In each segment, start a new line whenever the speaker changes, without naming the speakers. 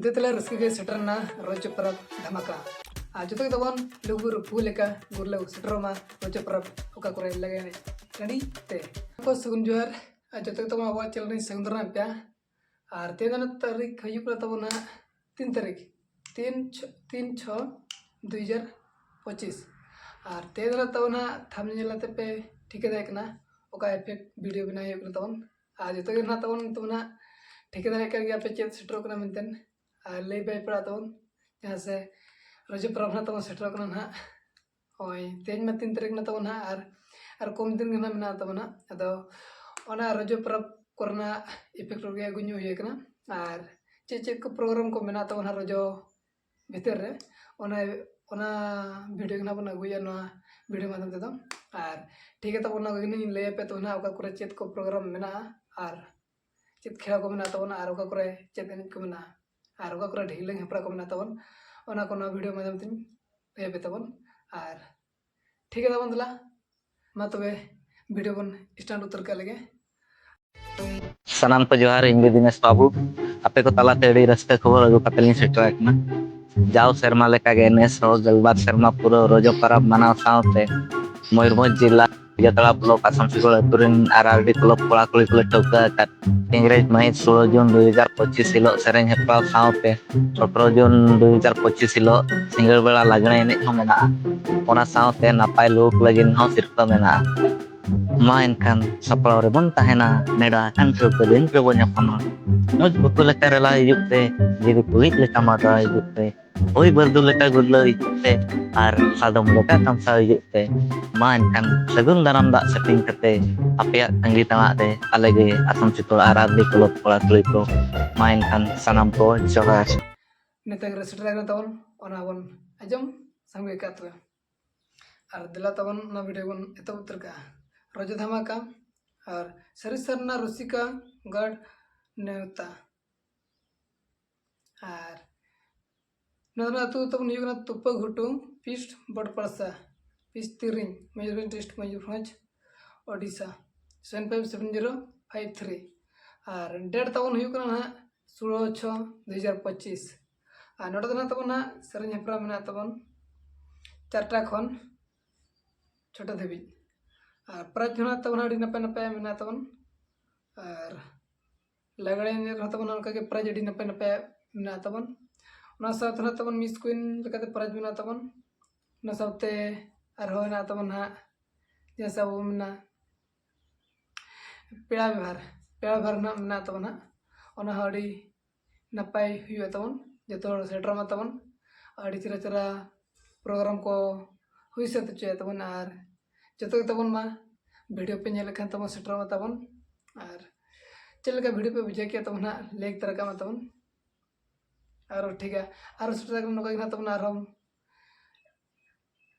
Detela reski seterna rojo perap dhamaka. Joto tawon lugur puleka gurle seteroma rojo perap oka kore lagane. Tadi te. Ko sugun juar joto tawon awak channel ni sengdurna pya. Arte dana tarik hayuk na tawon 3 तारीख 3/6/2025 और तेदरा तवन thumbnail पे ठीक है देखना ओका effect video बना है तवन आज तो ना तवन तुमना ठेकेदार कर गया पे चेत सेटर कना मेंटेन ले बाय पड़ा तवन जहां से रोज प्रभना तवन सेटर कना ना ओय तेज में 3 तारीख ना तवन और कम दिन ना मेना तवन अदो ओना रोज प्रभ करना इफेक्ट हो गया गुन्यो ये कना और चेक को प्रोग्राम को मेना तवन रोजो भीतर रे ओना ओना वीडियो ना बना गुया ना वीडियो माध्यम तेदो और ठीक है तब ओना गनी ले पे तो ना ओका करे चेत को प्रोग्राम मेना और चेत खेला को मेना तवन और ओका करे चेत एन को मेना और ओका करे ढीले हेपरा को मेना तवन ओना को ना वीडियो माध्यम तीन ले पे तवन और ठीक है तवन दला मा तबे वीडियो बन स्टार्ट उतर का लगे
सनाम को जोहार इंगे दिनेश बाबू आपे को तलाते अड़ी रस्ते खबर अगु कतलिन सेटर एकना जाओ शर्मा लेका गे नेस हो गलबार शर्मा पूरा रोजो परब मनाव सावते मयूरभंज जिला जतड़ा ब्लॉक आसमसीगढ़ अतुरिन आरआरडी क्लब कोड़ा कुड़ी कुले ठोका का इंग्रेज महित 16 जून 2025 हिलो सेरेन हेप्राव सावते 17 जून 2025 हिलो सिंगल बेला लागणे एने हो मेना ओना सावते नापाय लोक लगिन हो सिरफा मेना mainkan sapra rebon tahena neda kan sebelin kebonnya pama moj betul karela hidup teh jadi kulit le kamada hidup teh oi berdul le gudlo hidup teh ar sadom loka tamsa hidup teh mainkan segun dalam dak setting kete apia tanggi tengah teh alage asam situl arab di klub pola tulipo mainkan sanam po jogas
नेता रेसिटर लगना तवन ओना one अजम संगे कातवे और दिला तवन ना वीडियो बन एतो उतर का रोज धमाका और सरिसरना रुसिका गढ़ नेवता और नदना तु तवन युगना तुप्पा घुटू पिस्ट बड़पड़सा पिस्ट तिरिंग मयूरभंज डिस्ट्रिक्ट मयूरभंज ओडिशा 757053 और डेट तवन युगना 16/6/2025 और नोडना तवन सरें हेपरा मेना तवन 4टा खन छोटा देवी और प्राइज होना तवन अड़ी नपे नपे मेना तवन और लगड़े तवन उनका के प्राइज अड़ी नपे नपे मेना तवन ना साथ ना तवन मिस क्वीन लेकाते प्राइज मेना तवन ना साथे और होना तवन हा जैसा वो मेना पेड़ा व्यवहार ना मेना तवन हा ओना अड़ी नपाय हुई तवन जो सेटर मा तवन अड़ी चरा चरा प्रोग्राम को हुई से तो चाहिए तवन और जो तवन मा वीडियो पे नेल खान तवन सेटर मा तवन और चल का वीडियो पे बुझे किया तवन लेक तरह का तवन और ठीक है और सेटर का नका तवन और हम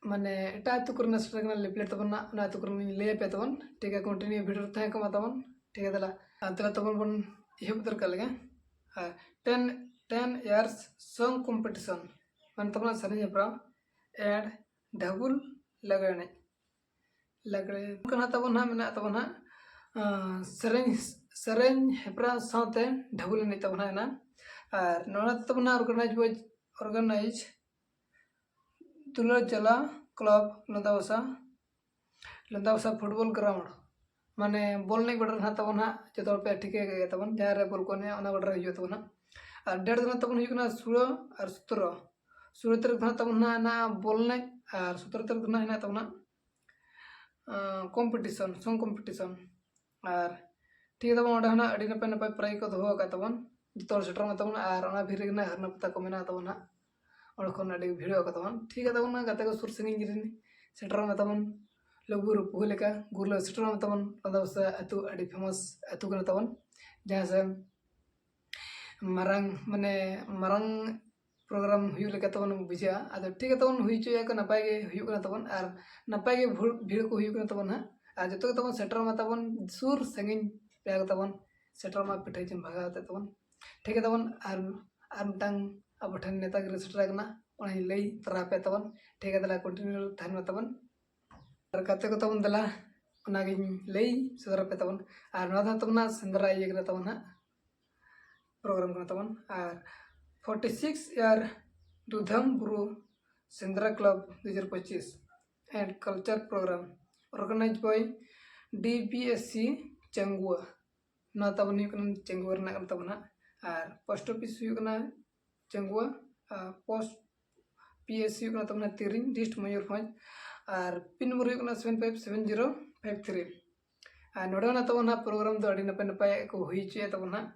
माने एटा तो करना सेटर का लेपलेट तवन ना तो करना ले पे तवन ठीक है कंटिन्यू वीडियो था का तवन ठीक है दला तवन बन ये उतर का लगे 10 years song competition man तबना सरे हेप्रा एड ढबुल लगने कना तबना मेना तबना सरें हेप्रा साथे ढबुल ने तबना ना और नोना तबना ऑर्गेनाइज तुला जला क्लब लंदावसा फुटबॉल ग्राउंड माने बॉल नहीं बडर ना तबना जो पे ठीक है तबन जहां रे बॉल को ने ओना बडर हियो तबना और डेढ़ दिन तब हुई 16 और 17 तारीख तब ना बॉल ने और 17 तारीख ना तब कॉम्पिटिशन सॉन्ग कॉम्पिटिशन और ठीक है तब ना अड़ी नपे नपे प्राइज को दोहो का तब जो सेटर में तब और भीर हरना पता को मेना तब अड़ी भिड़ो का तब ठीक है तब गाते को सुर संगी सेटर में तब लघु रूपू लेका गुरल सेटर में तब अतु अड़ी फेमस अतु तब जहाँ से मारंग माने मारंग प्रोग्राम हुई लेका तबन बुझा आदो ठीक है तबन हुई चोया को नपाय गे हुई कना तबन और नपाय गे भीड़ को हुई कना तबन हा आ जतो तबन सेटर मा तबन सुर संगिन पेग तबन सेटर मा पिठै चिन भगाते तबन ठीक है तबन और मटांग अब ठन नेता गे सेटर कना ओना लई तरा पे तबन ठीक है दला कंटिन्यू थान मा तबन और काते को तबन दला ओना गे लई सदर पे तबन और ना तबन संदरा ये कना तबन हा प्रोग्राम करना तबन और 46 year Dudham Buru Sendra club 2025 and culture programme organise by DBSC Changua ना तबन चंगुआ तबना और post office Changua post PSC तबना तिरिंग डिस्ट मयूरभंज और पिन नंबर 757053 और नोडना तबना प्रोग्राम दो अड़ी नपे नपे को हुई चे तबना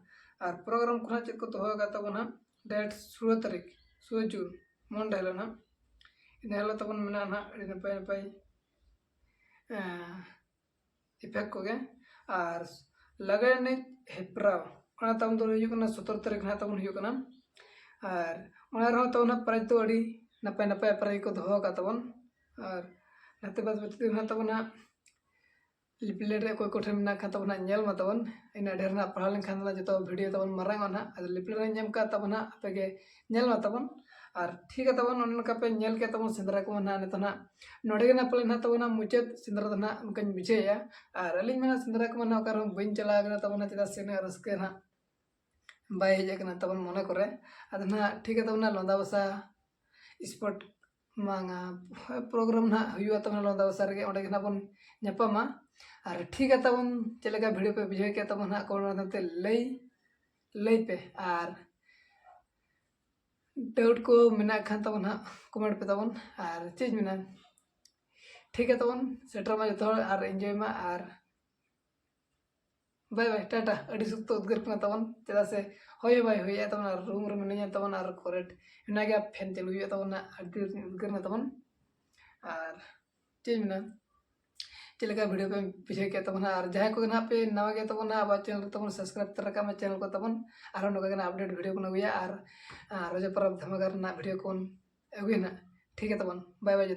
और प्रोग्राम को चेक को दोहा तबना डेट 16 तारीख 16 जून मन हेलना इन हेल तबन मेना ना अड़ी नपे नपे इफेक्ट को गे और लगे ने हेप्राव तब दो 17 तारीख ना तबन और तबना प्राइज तो अड़ी नपे नपे प्राइज को दोहा तबन और नाते बाद तबना लिपलेट कोई कोठे में तबना नेल मा तबन इन ढेर ना पढ़ा लेखान जो वीडियो तबन मारांग ना लिपलेट नेम का तबना आपे नेल मा तबन और ठीक है तबन उनका पे नेल के तबन सेंद्रा को ना ने तना नोडे ना पले ना तबना मुचाद सेंद्रा ना उनका बुझेया और अली में सेंद्रा को ना ओकर बइन चला गना तबना चदा से ना रस्के ना बाय हेजना तबन मने करे अदना ठीक है तबना लंदा बसा स्पोर्ट मांगा प्रोग्राम ना हुआ तबना लंदा बसा रे ओडे ना बन ᱧᱟᱯᱟᱢᱟ और ठीक है तबन चलेगा वीडियो पे बुझे के तबन ना को नते लई पे और डाउट को मेना खान तबन ना कमेंट पे तबन और चीज मेना ठीक है तबन सेटर मा जो और एंजॉय मा और बाय बाय टाटा अड़ी सुक्त उद्गर को तबन चदा से होय बाय होय तबन रूम रूम ने तबन और करेक्ट इना के फैन चलु हुई तबन अड़ी उद्गर ना तबन और चीज मेना चलेगा वीडियो पे बुझे के तबन और जहाँ को ना पे नवा के तबन अब चैनल तबन सब्सक्राइब तरका में चैनल को तबन और नोका अपडेट वीडियो को नगुया और रोजा परब धमाका ना वीडियो को अगुया ना ठीक है तबन बाय बाय जो